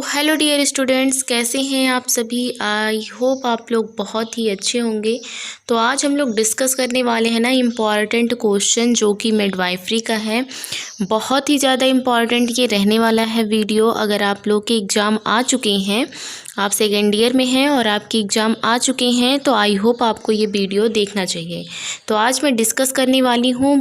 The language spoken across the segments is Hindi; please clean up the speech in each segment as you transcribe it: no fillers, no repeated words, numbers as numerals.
हेलो डियर स्टूडेंट्स, कैसे हैं आप सभी। आई होप आप लोग बहुत ही अच्छे होंगे। तो आज हम लोग डिस्कस करने वाले हैं ना इम्पॉर्टेंट क्वेश्चन जो कि मिडवाइफरी का है। बहुत ही ज़्यादा इम्पॉर्टेंट ये रहने वाला है वीडियो। अगर आप लोग के एग्ज़ाम आ चुके हैं, आप सेकेंड ईयर में हैं और आपके एग्ज़ाम आ चुके हैं, तो आई होप आपको ये वीडियो देखना चाहिए। तो आज मैं डिस्कस करने वाली हूँ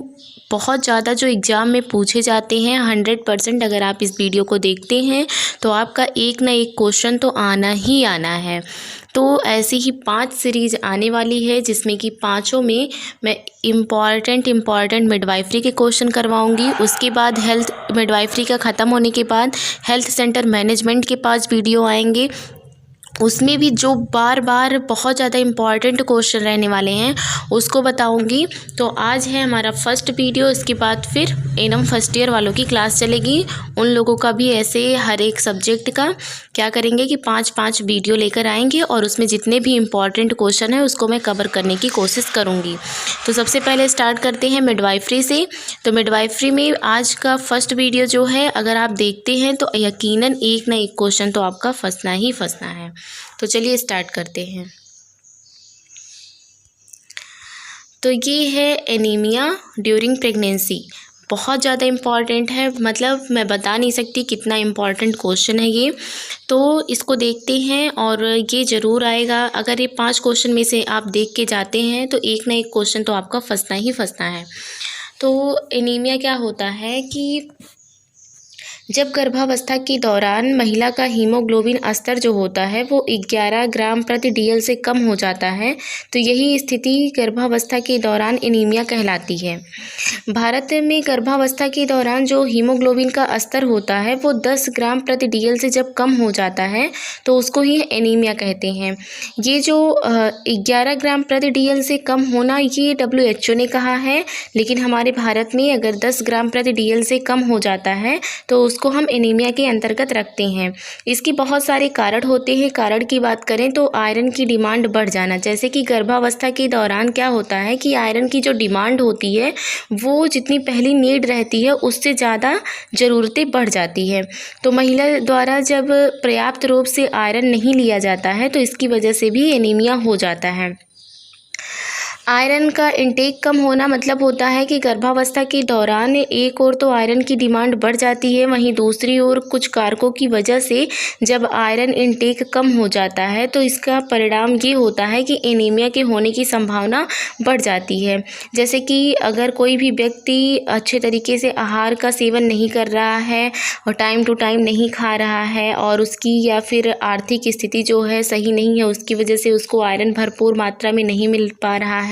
बहुत ज़्यादा जो एग्ज़ाम में पूछे जाते हैं 100%। अगर आप इस वीडियो को देखते हैं तो आपका एक ना एक क्वेश्चन तो आना ही आना है। तो ऐसी ही 5 सीरीज़ आने वाली है जिसमें कि पाँचों में मैं इम्पॉर्टेंट मिडवाइफरी के क्वेश्चन करवाऊंगी। उसके बाद हेल्थ मिडवाइफरी का ख़त्म होने के बाद हेल्थ सेंटर मैनेजमेंट के पास वीडियो आएंगे। उसमें भी जो बार बार बहुत ज़्यादा इम्पॉर्टेंट क्वेश्चन रहने वाले हैं उसको बताऊंगी। तो आज है हमारा फर्स्ट वीडियो। इसके बाद फिर एनम फर्स्ट ईयर वालों की क्लास चलेगी। उन लोगों का भी ऐसे हर एक सब्जेक्ट का क्या करेंगे कि 5-5 वीडियो लेकर आएंगे और उसमें जितने भी इम्पॉर्टेंट क्वेश्चन है उसको मैं कवर करने की कोशिश करूँगी। तो सबसे पहले स्टार्ट करते हैं मिडवाइफरी से। तो मिडवाइफरी में आज का फर्स्ट वीडियो जो है, अगर आप देखते हैं तो यकीनन एक ना एक क्वेश्चन तो आपका फंसना ही फंसना है। तो चलिए स्टार्ट करते हैं। तो ये है एनीमिया ड्यूरिंग प्रेगनेंसी। बहुत ज़्यादा इम्पॉर्टेंट है, मतलब मैं बता नहीं सकती कितना इम्पॉर्टेंट क्वेश्चन है ये। तो इसको देखते हैं और ये ज़रूर आएगा। अगर ये 5 क्वेश्चन में से आप देख के जाते हैं तो एक ना एक क्वेश्चन तो आपका फंसना ही फंसना है। तो एनीमिया क्या होता है कि जब गर्भावस्था के दौरान महिला का हीमोग्लोबिन स्तर जो होता है वो 11 ग्राम प्रति DL से कम हो जाता है, तो यही स्थिति गर्भावस्था के दौरान एनीमिया कहलाती है। भारत में गर्भावस्था के दौरान जो हीमोग्लोबिन का स्तर होता है वो 10 ग्राम प्रति DL से जब कम हो जाता है तो उसको ही एनीमिया कहते हैं। ये जो 11 ग्राम प्रति DL से कम होना ये WHO ने कहा है, लेकिन हमारे भारत में अगर 10 ग्राम प्रति DL से कम हो जाता है तो उसको हम एनीमिया के अंतर्गत रखते हैं। इसकी बहुत सारे कारण होते हैं। कारण की बात करें तो आयरन की डिमांड बढ़ जाना, जैसे कि गर्भावस्था के दौरान क्या होता है कि आयरन की जो डिमांड होती है वो जितनी पहली नीड रहती है उससे ज़्यादा ज़रूरतें बढ़ जाती है। तो महिला द्वारा जब पर्याप्त रूप से आयरन नहीं लिया जाता है तो इसकी वजह से भी एनीमिया हो जाता है। आयरन का इंटेक कम होना मतलब होता है कि गर्भावस्था के दौरान एक ओर तो आयरन की डिमांड बढ़ जाती है, वहीं दूसरी ओर कुछ कारकों की वजह से जब आयरन इंटेक कम हो जाता है तो इसका परिणाम ये होता है कि एनीमिया के होने की संभावना बढ़ जाती है। जैसे कि अगर कोई भी व्यक्ति अच्छे तरीके से आहार का सेवन नहीं कर रहा है और टाइम टू टाइम नहीं खा रहा है और उसकी या फिर आर्थिक स्थिति जो है सही नहीं है, उसकी वजह से उसको आयरन भरपूर मात्रा में नहीं मिल पा रहा है,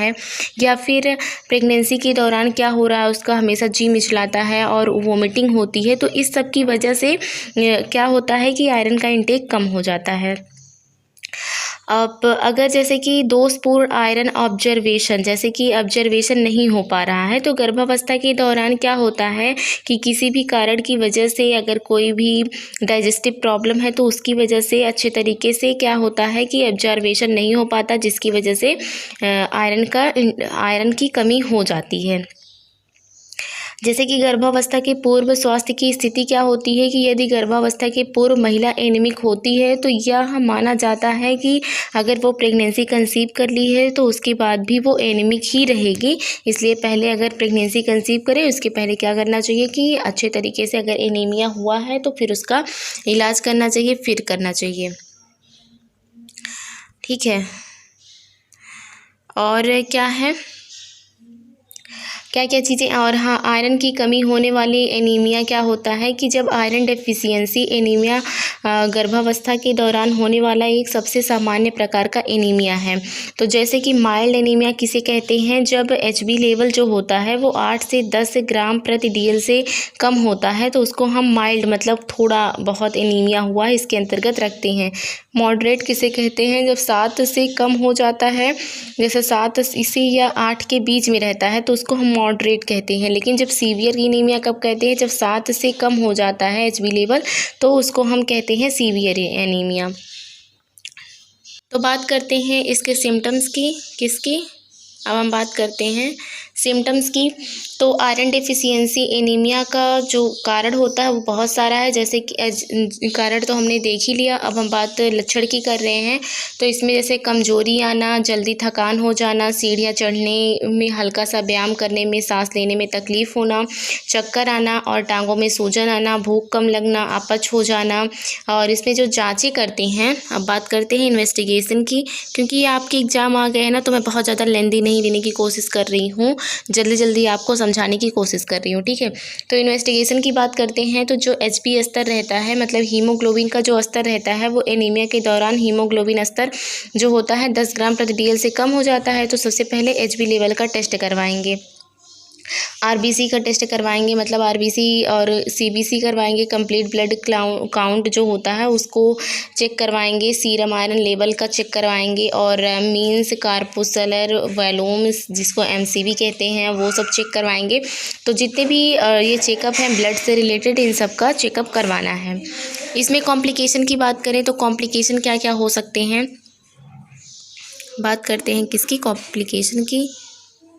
या फिर प्रेगनेंसी के दौरान क्या हो रहा है उसका हमेशा जी मिचलाता है और वोमिटिंग होती है, तो इस सब की वजह से क्या होता है कि आयरन का इंटेक कम हो जाता है। अब अगर जैसे कि दोषपूर्ण आयरन ऑब्जर्वेशन, जैसे कि ऑब्जर्वेशन नहीं हो पा रहा है, तो गर्भावस्था के दौरान क्या होता है कि किसी भी कारण की वजह से अगर कोई भी डाइजेस्टिव प्रॉब्लम है तो उसकी वजह से अच्छे तरीके से क्या होता है कि ऑब्जर्वेशन नहीं हो पाता, जिसकी वजह से आयरन की कमी हो जाती है। जैसे कि गर्भावस्था के पूर्व स्वास्थ्य की स्थिति क्या होती है कि यदि गर्भावस्था के पूर्व महिला एनीमिक होती है तो यह माना जाता है कि अगर वो प्रेगनेंसी कंसीव कर ली है तो उसके बाद भी वो एनीमिक ही रहेगी। इसलिए पहले अगर प्रेगनेंसी कंसीव करे उसके पहले क्या करना चाहिए कि अच्छे तरीके से अगर एनीमिया हुआ है तो फिर उसका इलाज करना चाहिए, फिर करना चाहिए। ठीक है। और क्या है, क्या क्या चीज़ें, और हाँ, आयरन की कमी होने वाली एनीमिया क्या होता है कि जब आयरन डेफिशिएंसी एनीमिया गर्भावस्था के दौरान होने वाला एक सबसे सामान्य प्रकार का एनीमिया है। तो जैसे कि माइल्ड एनीमिया किसे कहते हैं, जब HB लेवल जो होता है वो 8 से 10 ग्राम प्रति DL से कम होता है तो उसको हम माइल्ड मतलब थोड़ा बहुत एनीमिया हुआ है इसके अंतर्गत रखते हैं। मॉडरेट किसे कहते हैं, जब 7 से कम हो जाता है, जैसे 7 से या 8 के बीच में रहता है तो उसको हम मॉडरेट कहते हैं। लेकिन जब सीवियर एनीमिया कब कहते हैं, जब 7 से कम हो जाता है HB लेवल तो उसको हम कहते हैं सीवियर एनीमिया। तो बात करते हैं इसके सिम्टम्स की, किसकी, अब हम बात करते हैं सिम्टम्स की। तो आयरन डेफिशिएंसी एनीमिया का जो कारण होता है वो बहुत सारा है, जैसे कि कारण तो हमने देख ही लिया। अब हम बात लक्षण की कर रहे हैं। तो इसमें जैसे कमजोरी आना, जल्दी थकान हो जाना, सीढ़ियाँ चढ़ने में, हल्का सा व्यायाम करने में सांस लेने में तकलीफ होना, चक्कर आना और टांगों में सूजन आना, भूख कम लगना, अपच हो जाना। और इसमें जो जाँचें करते हैं, अब बात करते हैं इन्वेस्टिगेशन की, क्योंकि ये आपके एग्ज़ाम आ गए हैं ना, तो मैं बहुत ज़्यादा लेंदी नहीं लेने की कोशिश कर रही हूँ, जल्दी जल्दी आपको समझाने की कोशिश कर रही हूँ, ठीक है। तो इन्वेस्टिगेशन की बात करते हैं। तो जो HB स्तर रहता है, मतलब हीमोग्लोबिन का जो स्तर रहता है, वो एनीमिया के दौरान हीमोग्लोबिन स्तर जो होता है 10 ग्राम प्रति DL से कम हो जाता है। तो सबसे पहले HB लेवल का टेस्ट करवाएंगे, RBC का टेस्ट करवाएंगे, मतलब RBC और CBC करवाएंगे, कंप्लीट ब्लड काउंट जो होता है उसको चेक करवाएंगे, सीरम आयरन लेवल का चेक करवाएंगे, और मीन्स कार्पुसलर वॉल्यूम्स जिसको MCV कहते हैं वो सब चेक करवाएंगे। तो जितने भी ये चेकअप हैं ब्लड से रिलेटेड, इन सब का चेकअप करवाना है। इसमें कॉम्प्लिकेशन की बात करें तो कॉम्प्लिकेशन क्या क्या हो सकते हैं, बात करते हैं किसकी, कॉम्प्लिकेशन की।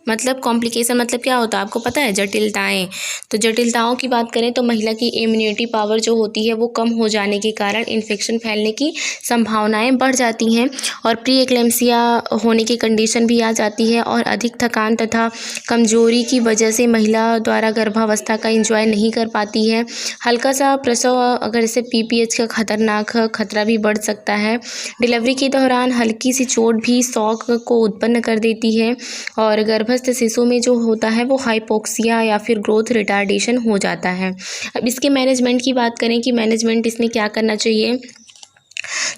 मतलब कॉम्प्लिकेशन मतलब क्या होता है आपको पता है, जटिलताएं। तो जटिलताओं की बात करें तो महिला की इम्यूनिटी पावर जो होती है वो कम हो जाने के कारण इन्फेक्शन फैलने की संभावनाएं बढ़ जाती हैं, और प्री एक्लेम्सिया होने की कंडीशन भी आ जाती है, और अधिक थकान तथा कमजोरी की वजह से महिला द्वारा गर्भावस्था का इंजॉय नहीं कर पाती है। हल्का सा प्रसव अगर जैसे PPH का खतरनाक खतरा भी बढ़ सकता है। डिलीवरी के दौरान हल्की सी चोट भी शॉक को उत्पन्न कर देती है, और गर्भस्थ शिशु में जो होता है वो हाइपोक्सिया या फिर ग्रोथ रिटार्डेशन हो जाता है। अब इसके मैनेजमेंट की बात करें कि मैनेजमेंट इसमें क्या करना चाहिए,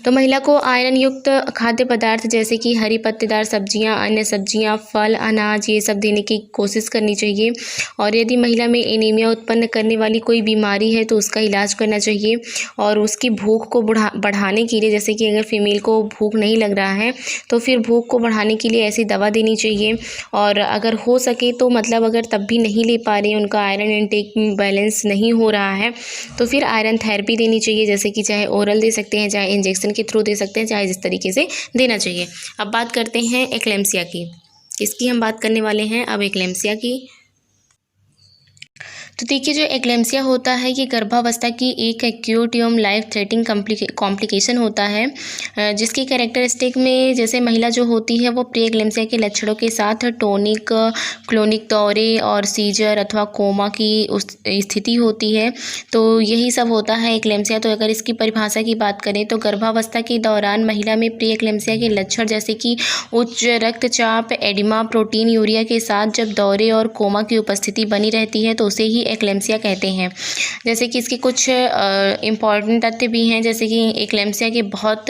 तो महिला को आयरन युक्त खाद्य पदार्थ जैसे कि हरी पत्तेदार सब्जियां, अन्य सब्जियां, फल, अनाज, ये सब देने की कोशिश करनी चाहिए। और यदि महिला में एनीमिया उत्पन्न करने वाली कोई बीमारी है तो उसका इलाज करना चाहिए, और उसकी भूख को बढ़ाने के लिए, जैसे कि अगर फीमेल को भूख नहीं लग रहा है तो फिर भूख को बढ़ाने के लिए ऐसी दवा देनी चाहिए। और अगर हो सके तो मतलब अगर तब भी नहीं ले पा रही हैं, उनका आयरन इनटेक बैलेंस नहीं हो रहा है, तो फिर आयरन थेरेपी देनी चाहिए, जैसे कि चाहे ओरल दे सकते हैं, चाहे इंजेक्शन के थ्रू दे सकते हैं, चाहे जिस तरीके से देना चाहिए। अब बात करते हैं एक्लेम्सिया की। किसकी हम बात करने वाले हैं अब, एक्लेम्सिया की। तो देखिए, जो एक्लेम्सिया होता है ये गर्भावस्था की एक एक्यूट एवं लाइफ थ्रेटनिंग कॉम्प्लिकेशन होता है, जिसकी कैरेक्टरिस्टिक में जैसे महिला जो होती है वो प्री एक्लेम्सिया के लक्षणों के साथ टोनिक क्लोनिक दौरे और सीजर अथवा कोमा की स्थिति होती है। तो यही सब होता है एक्लेम्सिया। तो अगर इसकी परिभाषा की बात करें तो गर्भावस्था के दौरान महिला में प्री एक्लेम्सिया के लक्षण जैसे कि उच्च रक्तचाप, एडिमा, प्रोटीन यूरिया के साथ जब दौरे और कोमा की उपस्थिति बनी रहती है तो उसे ही एक्लेम्सिया कहते हैं। जैसे कि इसके कुछ इम्पॉर्टेंट तथ्य भी हैं, जैसे कि एक्लेम्सिया के बहुत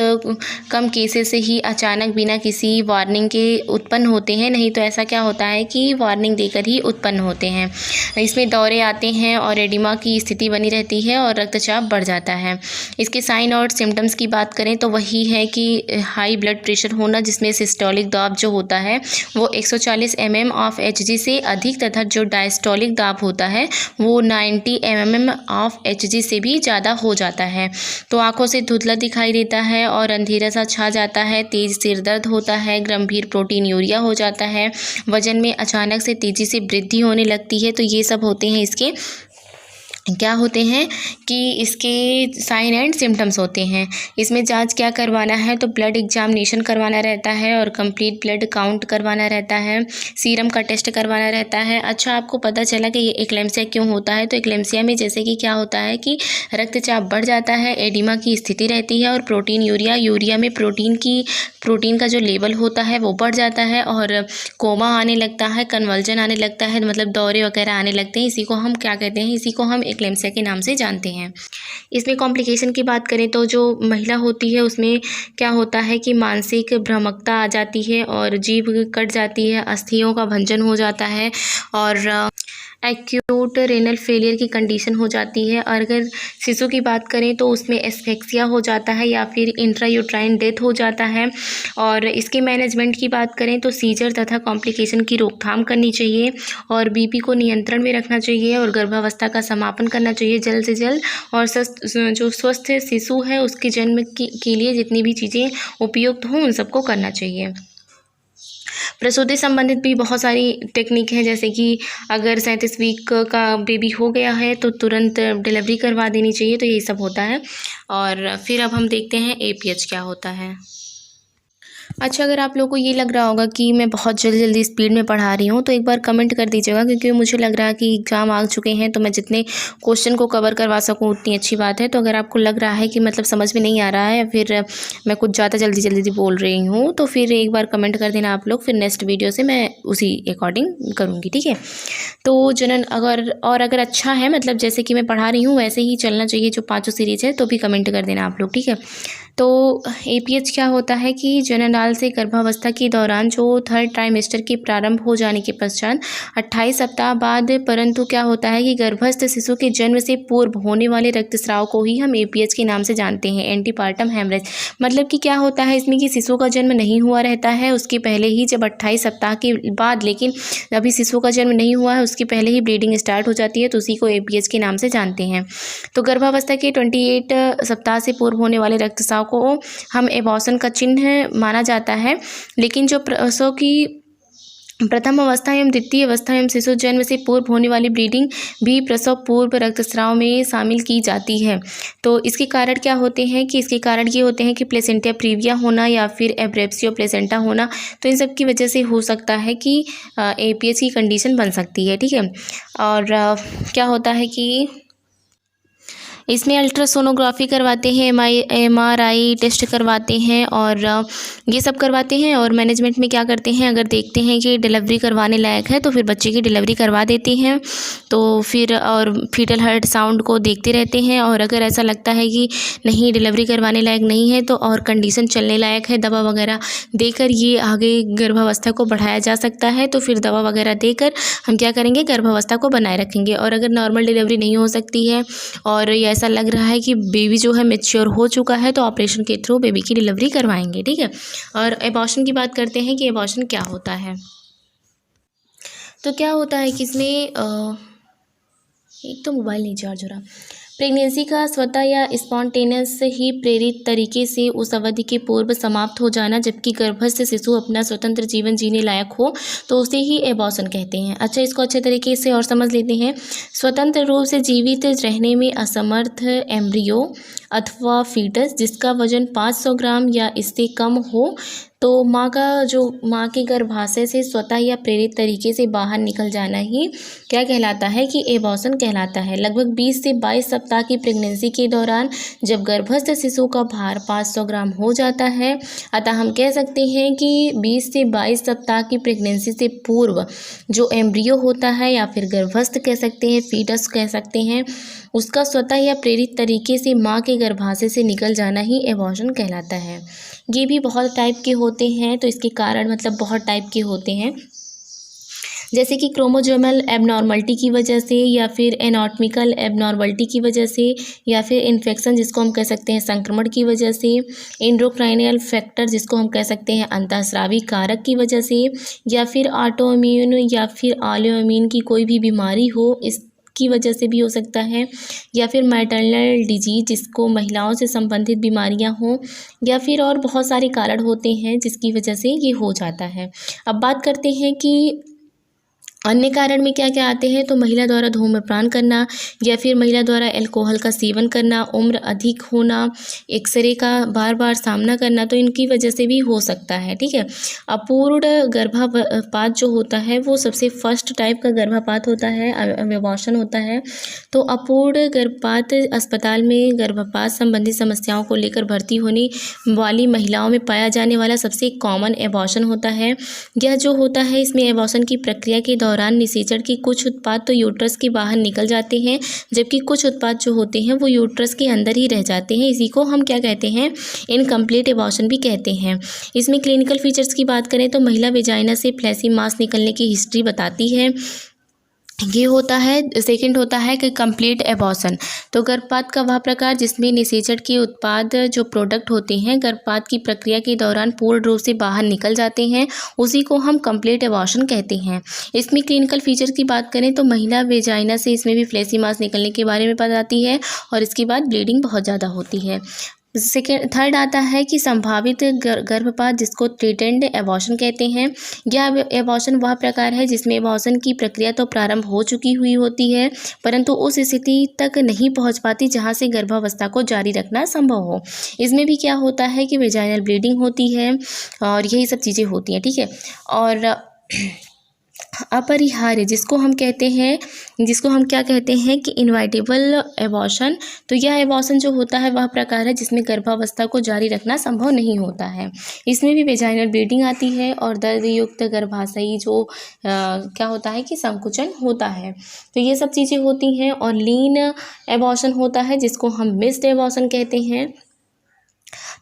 कम केसेस से ही अचानक बिना किसी वार्निंग के उत्पन्न होते हैं, नहीं तो ऐसा क्या होता है कि वार्निंग देकर ही उत्पन्न होते हैं। इसमें दौरे आते हैं और एडिमा की स्थिति बनी रहती है और रक्तचाप बढ़ जाता है। इसके साइन और सिम्टम्स की बात करें तो वही है कि हाई ब्लड प्रेशर होना, जिसमें सिस्टोलिक दाब जो होता है वो 140 mm ऑफ Hg से अधिक, तथा जो डायस्टोलिक दाब होता है वो 90 mm ऑफ Hg से भी ज़्यादा हो जाता है। तो आंखों से धुंधला दिखाई देता है और अंधेरा सा छा जाता है, तेज सिर दर्द होता है, गंभीर प्रोटीन यूरिया हो जाता है, वजन में अचानक से तेज़ी से वृद्धि होने लगती है। तो ये सब होते हैं इसके क्या होते हैं कि इसके साइन एंड सिम्टम्स होते हैं। इसमें जांच क्या करवाना है, तो ब्लड एग्जामिनेशन करवाना रहता है और कंप्लीट ब्लड काउंट करवाना रहता है, सीरम का टेस्ट करवाना रहता है। अच्छा, आपको पता चला कि ये एक्लेम्सिया क्यों होता है, तो एक्लेम्सिया में जैसे कि क्या होता है कि रक्तचाप बढ़ जाता है, एडिमा की स्थिति रहती है, और प्रोटीन यूरिया में प्रोटीन का जो लेवल होता है वो बढ़ जाता है, और कोमा आने लगता है, कन्वल्जन आने लगता है, मतलब दौरे वगैरह आने लगते हैं। इसी को हम क्या कहते हैं, इसी को हम एक्लेम्सिया के नाम से जानते हैं। इसमें कॉम्प्लिकेशन की बात करें तो जो महिला होती है उसमें क्या होता है कि मानसिक भ्रमकता आ जाती है और जीभ कट जाती है, अस्थियों का भंजन हो जाता है, और एक्यूट रेनल फेलियर की कंडीशन हो जाती है। और अगर शिशु की बात करें तो उसमें एस्फेक्सिया हो जाता है या फिर इंट्रायूट्राइन डेथ हो जाता है। और इसके मैनेजमेंट की बात करें तो सीजर तथा कॉम्प्लिकेशन की रोकथाम करनी चाहिए, और बीपी को नियंत्रण में रखना चाहिए, और गर्भावस्था का समापन करना चाहिए जल्द से जल्द। और जो स्वस्थ शिशु है उसके जन्म के लिए जितनी भी चीज़ें उपयुक्त हों उन सबको करना चाहिए। प्रसूति संबंधित भी बहुत सारी टेक्निक है, जैसे कि अगर 37 वीक का बेबी हो गया है तो तुरंत डिलीवरी करवा देनी चाहिए, तो यही सब होता है। और फिर अब हम देखते हैं APH क्या होता है। अच्छा, अगर आप लोगों को ये लग रहा होगा कि मैं बहुत जल्दी स्पीड में पढ़ा रही हूँ तो एक बार कमेंट कर दीजिएगा, क्योंकि मुझे लग रहा है कि एग्ज़ाम आ चुके हैं तो मैं जितने क्वेश्चन को कवर करवा सकूँ उतनी अच्छी बात है। तो अगर आपको लग रहा है कि मतलब समझ में नहीं आ रहा है या फिर मैं कुछ ज़्यादा जल्दी बोल रही हूँ तो फिर एक बार कमेंट कर देना आप लोग, फिर नेक्स्ट वीडियो से मैं उसी अकॉर्डिंग करूँगी, ठीक है। तो जनन अगर अच्छा है, मतलब जैसे कि मैं पढ़ा रही हूँ वैसे ही चलना चाहिए जो 5 सीरीज़ है, तो भी कमेंट कर देना आप लोग, ठीक है। तो APH क्या होता है कि जननाल से गर्भावस्था के दौरान जो 3rd ट्राइमेस्टर के प्रारंभ हो जाने के पश्चात 28 सप्ताह बाद, परंतु क्या होता है कि गर्भस्थ शिशु के जन्म से पूर्व होने वाले रक्तस्राव को ही हम APH के नाम से जानते हैं, एंटीपार्टम हेमरेज। मतलब कि क्या होता है इसमें कि शिशु का जन्म नहीं हुआ रहता है, उसके पहले ही जब 28 सप्ताह के बाद, लेकिन अभी शिशु का जन्म नहीं हुआ है, उसके पहले ही ब्लीडिंग स्टार्ट हो जाती है, तो उसी को APH के नाम से जानते हैं। तो गर्भावस्था के 28 सप्ताह से पूर्व होने वाले रक्तस्राव को हम एबॉर्शन का चिन्ह माना जाता है, लेकिन जो प्रसव की प्रथम अवस्था एवं द्वितीय अवस्था एवं शिशु जन्म से पूर्व होने वाली ब्लीडिंग भी प्रसव पूर्व रक्तस्राव में शामिल की जाती है। तो इसके कारण क्या होते हैं कि इसके कारण ये होते हैं कि प्लेसेंटा प्रीविया होना या फिर एब्रेप्सियो प्लेसेंटा होना, तो इन सब की वजह से हो सकता है कि APH की कंडीशन बन सकती है, ठीक है। और क्या होता है कि इसमें अल्ट्रासोनोग्राफी करवाते हैं, MRI टेस्ट करवाते हैं और ये सब करवाते हैं। और मैनेजमेंट में क्या करते हैं, अगर देखते हैं कि डिलीवरी करवाने लायक है तो फिर बच्चे की डिलीवरी करवा देते हैं। तो फिर और फीटल हार्ट साउंड को देखते रहते हैं, और अगर ऐसा लगता है कि नहीं डिलीवरी करवाने लायक नहीं है तो और कंडीशन चलने लायक है, दवा वगैरह देकर ये आगे गर्भावस्था को बढ़ाया जा सकता है, तो फिर दवा वगैरह देकर हम क्या करेंगे, गर्भावस्था को बनाए रखेंगे। और अगर नॉर्मल डिलीवरी नहीं हो सकती है और ऐसा लग रहा है कि बेबी जो है मैच्योर हो चुका है, तो ऑपरेशन के थ्रू बेबी की डिलीवरी करवाएंगे, ठीक है। और एबॉर्शन की बात करते हैं कि एबॉर्शन क्या होता है। तो क्या होता है कि इसमें एक तो मोबाइल नहीं चार्ज हो रहा। प्रेगनेंसी का स्वतः या स्पॉन्टेनियस ही प्रेरित तरीके से उस अवधि के पूर्व समाप्त हो जाना, जबकि गर्भस्थ शिशु अपना स्वतंत्र जीवन जीने लायक हो, तो उसे ही एबॉर्शन कहते हैं। अच्छा, इसको अच्छे तरीके से और समझ लेते हैं। स्वतंत्र रूप से जीवित रहने में असमर्थ एम्ब्रियो अथवा फीटस जिसका वजन 500 ग्राम या इससे कम हो, तो माँ के गर्भाशय से स्वतः या प्रेरित तरीके से बाहर निकल जाना ही क्या कहलाता है कि एबॉर्शन कहलाता है। लगभग 20 से 22 सप्ताह की प्रेगनेंसी के दौरान जब गर्भस्थ शिशु का भार 500 ग्राम हो जाता है, अतः हम कह सकते हैं कि 20 से 22 सप्ताह की प्रेगनेंसी से पूर्व जो एम्ब्रियो होता है या फिर गर्भस्थ कह सकते हैं, फीटस कह सकते हैं, उसका स्वतः या प्रेरित तरीके से माँ के गर्भाशय से निकल जाना ही एबॉर्शन कहलाता है। ये भी बहुत टाइप के होते हैं, तो इसके कारण मतलब बहुत टाइप के होते हैं, जैसे कि क्रोमोसोमल एबनॉर्मलिटी की वजह से या फिर एनाटॉमिकल एबनॉर्मलिटी की वजह से या फिर इन्फेक्शन जिसको हम कह सकते हैं संक्रमण की वजह से, एंडोक्राइनल फैक्टर जिसको हम कह सकते हैं अंतःस्रावी कारक की वजह से, या फिर ऑटोइम्यून या फिर ऑलियोइम्यून की कोई भी बीमारी हो इस की वजह से भी हो सकता है, या फिर मैटरनल डिजीज जिसको महिलाओं से संबंधित बीमारियां हों, या फिर और बहुत सारे कारण होते हैं जिसकी वजह से ये हो जाता है। अब बात करते हैं कि अन्य कारण में क्या क्या आते हैं। तो महिला द्वारा धूम्रपान करना या फिर महिला द्वारा अल्कोहल का सेवन करना, उम्र अधिक होना, एक्सरे का बार बार सामना करना, तो इनकी वजह से भी हो सकता है, ठीक है। अपूर्ण गर्भपात जो होता है वो सबसे फर्स्ट टाइप का गर्भपात होता है, अबॉर्शन होता है। तो अपूर्ण गर्भपात अस्पताल में गर्भपात संबंधी समस्याओं को लेकर भर्ती होने वाली महिलाओं में पाया जाने वाला सबसे कॉमन एबॉर्शन होता है। यह जो होता है इसमें एबॉर्शन की प्रक्रिया के दौरान निषेचन के कुछ उत्पाद तो यूट्रस के बाहर निकल जाते हैं, जबकि कुछ उत्पाद जो होते हैं वो यूट्रस के अंदर ही रह जाते हैं। इसी को हम क्या कहते हैं, इनकम्प्लीट एबॉर्शन भी कहते हैं। इसमें क्लिनिकल फीचर्स की बात करें तो महिला वेजाइना से फ्लैसी मास निकलने की हिस्ट्री बताती है, ये होता है। सेकंड होता है कि कंप्लीट एबॉर्शन। तो गर्भपात का वह प्रकार जिसमें निषेचन के उत्पाद जो प्रोडक्ट होते हैं गर्भपात की प्रक्रिया के दौरान पूर्ण रूप से बाहर निकल जाते हैं, उसी को हम कंप्लीट एबॉर्शन कहते हैं। इसमें क्लिनिकल फीचर्स की बात करें तो महिला वेजाइना से इसमें भी फ्लैसी मास निकलने के बारे में बताती है, और इसके बाद ब्लीडिंग बहुत ज़्यादा होती है। सेकेंड थर्ड आता है कि संभावित गर्भपात, जिसको थ्रेटेंड एबॉर्शन कहते हैं। यह एबॉर्शन वह प्रकार है जिसमें एबॉर्शन की प्रक्रिया तो प्रारंभ हो चुकी हुई होती है, परंतु उस स्थिति तक नहीं पहुंच पाती जहां से गर्भावस्था को जारी रखना संभव हो। इसमें भी क्या होता है कि वेजाइनल ब्लीडिंग होती है और यही सब चीज़ें होती हैं, ठीक है। और अपरिहार्य, जिसको हम कहते हैं, जिसको हम क्या कहते हैं कि इनवाइटेबल एबॉर्शन। तो यह एबॉर्शन जो होता है वह प्रकार है जिसमें गर्भावस्था को जारी रखना संभव नहीं होता है। इसमें भी वेजाइनल ब्लीडिंग आती है और दर्द युक्त गर्भाशयी जो क्या होता है कि संकुचन होता है। तो ये सब चीज़ें होती हैं। और लीन एबॉर्शन होता है जिसको हम मिस्ड एबॉर्शन कहते हैं।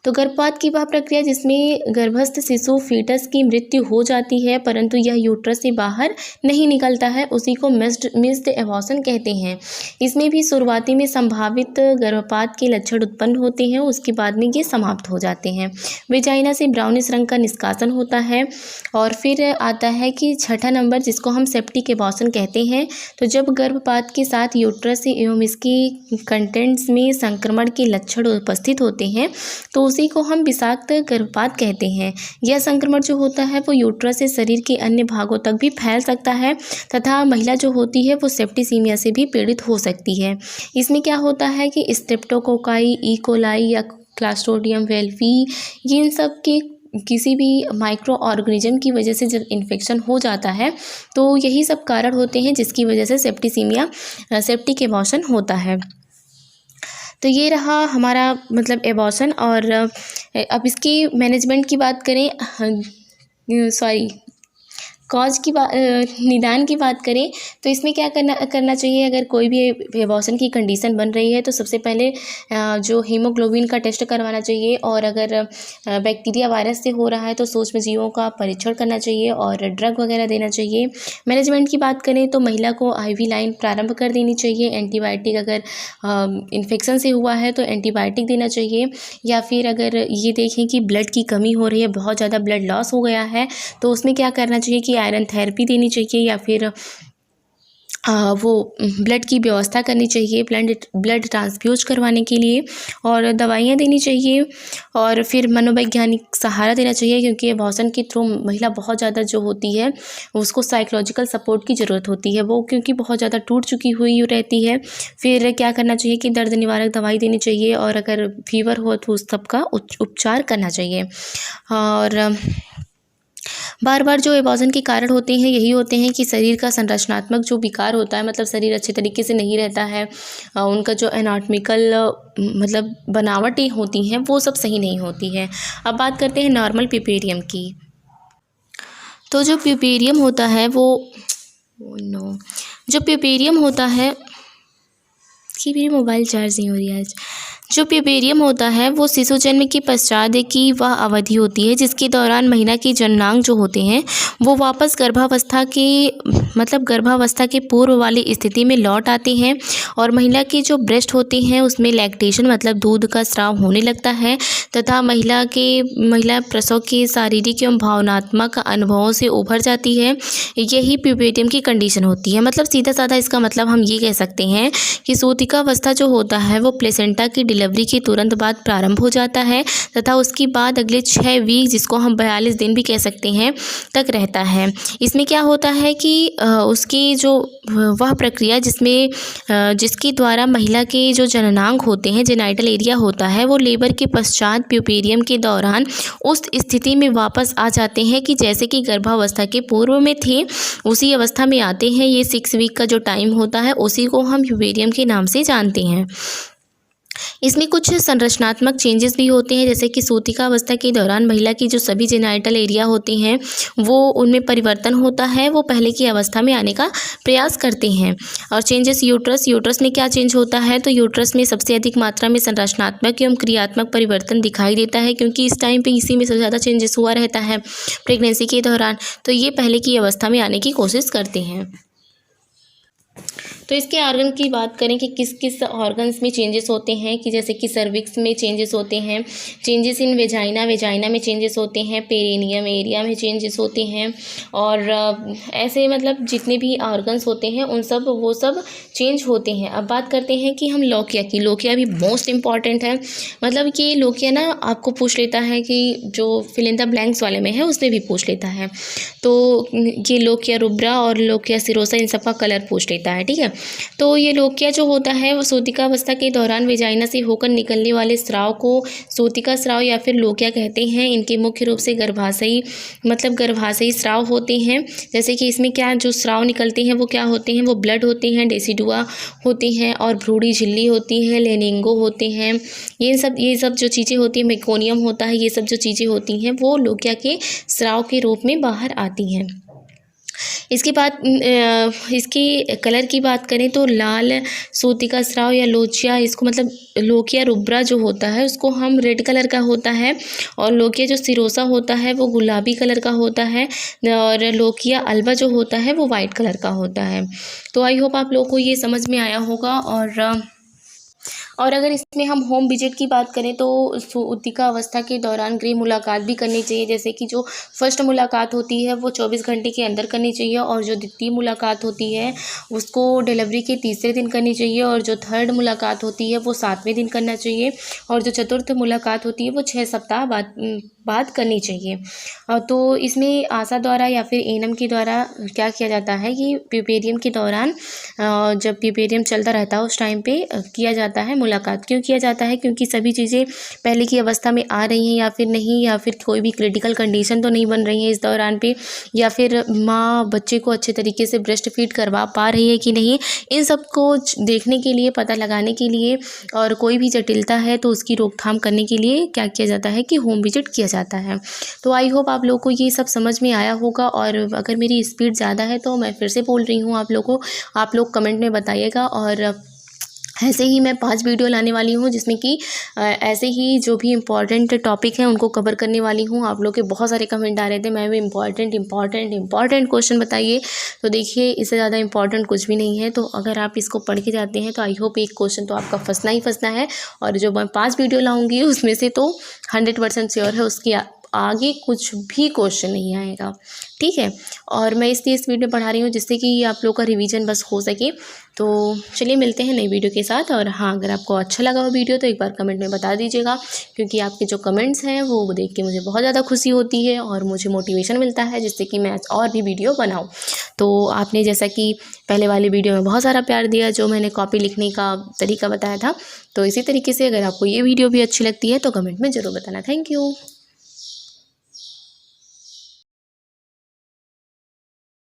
तो गर्भपात की वह प्रक्रिया जिसमें गर्भस्थ शिशु फीटस की मृत्यु हो जाती है परंतु यह यूट्रस से बाहर नहीं निकलता है, उसी को मिस्ड एबॉर्शन कहते हैं। इसमें भी शुरुआती में संभावित गर्भपात के लक्षण उत्पन्न होते हैं, उसके बाद में ये समाप्त हो जाते हैं। वेजाइना से ब्राउनिश रंग का निष्कासन होता है। और फिर आता है कि छठा नंबर, जिसको हम सेप्टिक एबॉर्शन कहते हैं। तो जब गर्भपात के साथ यूट्रस एवं इसकी कंटेंट्स में संक्रमण के लक्षण उपस्थित होते हैं तो उसी को हम विषाक्त गर्भपात कहते हैं। यह संक्रमण जो होता है वो यूट्रस से शरीर के अन्य भागों तक भी फैल सकता है तथा महिला जो होती है वो सेप्टिसीमिया से भी पीड़ित हो सकती है। इसमें क्या होता है कि स्ट्रेप्टोकोकाई, ई कोलाई या क्लास्ट्रोडियम वेल्फी, ये इन सब के किसी भी माइक्रो ऑर्गेनिज्म की वजह से जब इन्फेक्शन हो जाता है तो यही सब कारण होते हैं जिसकी वजह से सेप्टिक एबॉर्शन होता है। तो ये रहा हमारा मतलब एबॉर्शन। और अब इसकी मैनेजमेंट की बात करें, कॉज की बात, निदान की बात करें तो इसमें क्या करना चाहिए। अगर कोई भी एबॉर्शन की कंडीशन बन रही है तो सबसे पहले जो हीमोग्लोबिन का टेस्ट करवाना चाहिए। और अगर बैक्टीरिया वायरस से हो रहा है तो सूक्ष्म जीवों का परीक्षण करना चाहिए और ड्रग वगैरह देना चाहिए। मैनेजमेंट की बात करें तो महिला को IV लाइन प्रारंभ कर देनी चाहिए। एंटीबायोटिक, अगर इन्फेक्शन से हुआ है तो एंटीबायोटिक देना चाहिए। या फिर अगर ये देखें कि ब्लड की कमी हो रही है, बहुत ज़्यादा ब्लड लॉस हो गया है, तो उसमें क्या करना चाहिए कि आयरन थेरेपी देनी चाहिए या फिर वो ब्लड की व्यवस्था करनी चाहिए ब्लड ट्रांसफ्यूज करवाने के लिए, और दवाइयाँ देनी चाहिए। और फिर मनोवैज्ञानिक सहारा देना चाहिए क्योंकि एबॉर्शन के थ्रू महिला बहुत ज़्यादा जो होती है उसको साइकोलॉजिकल सपोर्ट की ज़रूरत होती है, वो क्योंकि बहुत ज़्यादा टूट चुकी हुई रहती है। फिर क्या करना चाहिए कि दर्द निवारक दवाई देनी चाहिए और अगर फीवर हो तो उस सब का उपचार करना चाहिए। और बार बार जो एबॉर्शन के कारण होते हैं यही होते हैं कि शरीर का संरचनात्मक जो विकार होता है, मतलब शरीर अच्छे तरीके से नहीं रहता है, उनका जो एनाटॉमिकल मतलब बनावटें होती हैं वो सब सही नहीं होती है। अब बात करते हैं नॉर्मल प्यूपेरियम की। तो जो प्यूपेरियम होता है जो प्यूपेरियम होता है कि मेरी मोबाइल चार्ज नहीं हो रही है आज। जो प्यूपेरियम होता है वो शिशु जन्म के पश्चात की वह अवधि होती है जिसके दौरान महिला के जननांग जो होते हैं वो वापस गर्भावस्था के पूर्व वाली स्थिति में लौट आते हैं और महिला के जो ब्रेस्ट होते हैं उसमें लैक्टेशन मतलब दूध का स्राव होने लगता है तथा महिला प्रसव के शारीरिक एवं भावनात्मक अनुभवों से उभर जाती है। यही प्यूपेरियम की कंडीशन होती है। मतलब सीधा साधा इसका मतलब हम ये कह सकते हैं कि सूतिकावस्था जो होता है वो प्लेसेंटा की डिलीवरी के तुरंत बाद प्रारंभ हो जाता है तथा उसके बाद अगले 6 वीक, जिसको हम 42 दिन भी कह सकते हैं, तक रहता है। इसमें क्या होता है कि उसकी जो वह प्रक्रिया जिसके द्वारा महिला के जो जननांग होते हैं, जेनाइटल एरिया होता है, वो लेबर के पश्चात प्यूपेरियम के दौरान उस स्थिति में वापस आ जाते हैं कि जैसे कि गर्भावस्था के पूर्व में थे उसी अवस्था में आते हैं। ये 6 वीक का जो टाइम होता है उसी को हम प्यूपेरियम के नाम से जानते हैं। इसमें कुछ संरचनात्मक चेंजेस भी होते हैं, जैसे कि सूतिकावस्था के दौरान महिला की जो सभी जेनाइटल एरिया होते हैं वो उनमें परिवर्तन होता है, वो पहले की अवस्था में आने का प्रयास करते हैं। और चेंजेस यूट्रस में क्या चेंज होता है, तो यूट्रस में सबसे अधिक मात्रा में संरचनात्मक एवं क्रियात्मक परिवर्तन दिखाई देता है क्योंकि इस टाइम पर इसी में सबसे ज़्यादा चेंजेस हुआ रहता है प्रेगनेंसी के दौरान, तो ये पहले की अवस्था में आने की कोशिश करते हैं। तो इसके ऑर्गन की बात करें कि किस किस ऑर्गन्स में चेंजेस होते हैं, कि जैसे कि सर्विक्स में चेंजेस होते हैं, चेंजेस इन वेजाइना में चेंजेस होते हैं, पेरिनियम एरिया में चेंजेस होते हैं, और ऐसे मतलब जितने भी ऑर्गन्स होते हैं उन सब वो सब चेंज होते हैं। अब बात करते हैं कि हम लोकिया की। लोकिया भी मोस्ट इम्पॉर्टेंट है, मतलब कि लोकिया ना आपको पूछ लेता है कि जो फिल इन द ब्लैंक्स वाले में है उसमें भी पूछ लेता है। तो ये लोकिया रुब्रा और लोकिया सिरोसा इन सब का कलर पूछ लेता है, ठीक है। तो ये लोकिया जो होता है वो सूतिकावस्था के दौरान वेजाइना से होकर निकलने वाले स्राव को सूतिका स्राव या फिर लोकिया कहते हैं। इनके मुख्य रूप से गर्भाशयी मतलब गर्भाशयी स्राव होते हैं। जैसे कि इसमें क्या जो स्राव निकलते हैं वो क्या होते हैं, वो ब्लड होते हैं, डेसिडुआ होते हैं, और भ्रूणी झिल्ली होती है, लेनिंगो होते हैं। ये सब जो चीज़ें होती हैं, मेकोनियम होता है, ये सब जो चीज़ें होती हैं वो लोकिया के स्राव के रूप में बाहर आती हैं। इसके बाद इसकी कलर की बात करें तो लाल सूतिका स्राव या लोचिया, इसको मतलब लोकिया रुब्रा जो होता है उसको हम रेड कलर का होता है, और लोकिया जो सिरोसा होता है वो गुलाबी कलर का होता है, और लोकिया अल्बा जो होता है वो वाइट कलर का होता है। तो आई होप आप लोगों को ये समझ में आया होगा। और अगर इसमें हम होम विजिट की बात करें तो सूतिका अवस्था के दौरान गृह मुलाकात भी करनी चाहिए। जैसे कि जो फर्स्ट मुलाकात होती है वो 24 घंटे के अंदर करनी चाहिए, और जो द्वितीय मुलाकात होती है उसको डिलीवरी के तीसरे दिन करनी चाहिए, और जो थर्ड मुलाकात होती है वो 7वें दिन करना चाहिए, और जो चतुर्थ मुलाकात होती है वो 6 सप्ताह बाद करनी चाहिए। तो इसमें आशा द्वारा या फिर एनम के द्वारा क्या किया जाता है कि प्यूपेरियम के दौरान जब प्यूपेरियम चलता रहता है उस टाइम पे किया जाता है मुलाकात। क्यों किया जाता है, क्योंकि सभी चीज़ें पहले की अवस्था में आ रही हैं या फिर नहीं, या फिर कोई भी क्रिटिकल कंडीशन तो नहीं बन रही है इस दौरान पे, या फिर माँ बच्चे को अच्छे तरीके से ब्रेस्ट फीड करवा पा रही है कि नहीं, इन सब को देखने के लिए, पता लगाने के लिए, और कोई भी जटिलता है तो उसकी रोकथाम करने के लिए क्या किया जाता है कि होम विजिट किया जाता है। तो आई होप आप लोगों को ये सब समझ में आया होगा। और अगर मेरी स्पीड ज़्यादा है तो मैं फिर से बोल रही हूँ आप लोगों को, आप लोग कमेंट में बताइएगा। और ऐसे ही मैं 5 वीडियो लाने वाली हूँ जिसमें कि ऐसे ही जो भी इम्पॉर्टेंट टॉपिक हैं उनको कवर करने वाली हूँ। आप लोग के बहुत सारे कमेंट आ रहे थे मैम इम्पॉर्टेंट क्वेश्चन बताइए। तो देखिए इससे ज़्यादा इम्पॉर्टेंट कुछ भी नहीं है। तो अगर आप इसको पढ़ के जाते हैं तो आई होप एक क्वेश्चन तो आपका फंसना ही फंसना है। और जो मैं 5 वीडियो लाऊंगी उसमें से तो 100% श्योर है उसकी आगे कुछ भी क्वेश्चन नहीं आएगा, ठीक है। और मैं इसलिए इस वीडियो पढ़ा रही हूँ जिससे कि आप लोग का रिवीजन बस हो सके। तो चलिए मिलते हैं नई वीडियो के साथ। और हाँ, अगर आपको अच्छा लगा वो वीडियो तो एक बार कमेंट में बता दीजिएगा, क्योंकि आपके जो कमेंट्स हैं वो देख के मुझे बहुत ज़्यादा खुशी होती है और मुझे मोटिवेशन मिलता है जिससे कि मैं और भी वीडियो बनाऊँ। तो आपने जैसा कि पहले वाली वीडियो में बहुत सारा प्यार दिया, जो मैंने कॉपी लिखने का तरीका बताया था, तो इसी तरीके से अगर आपको ये वीडियो भी अच्छी लगती है तो कमेंट में ज़रूर बताना। Thank you.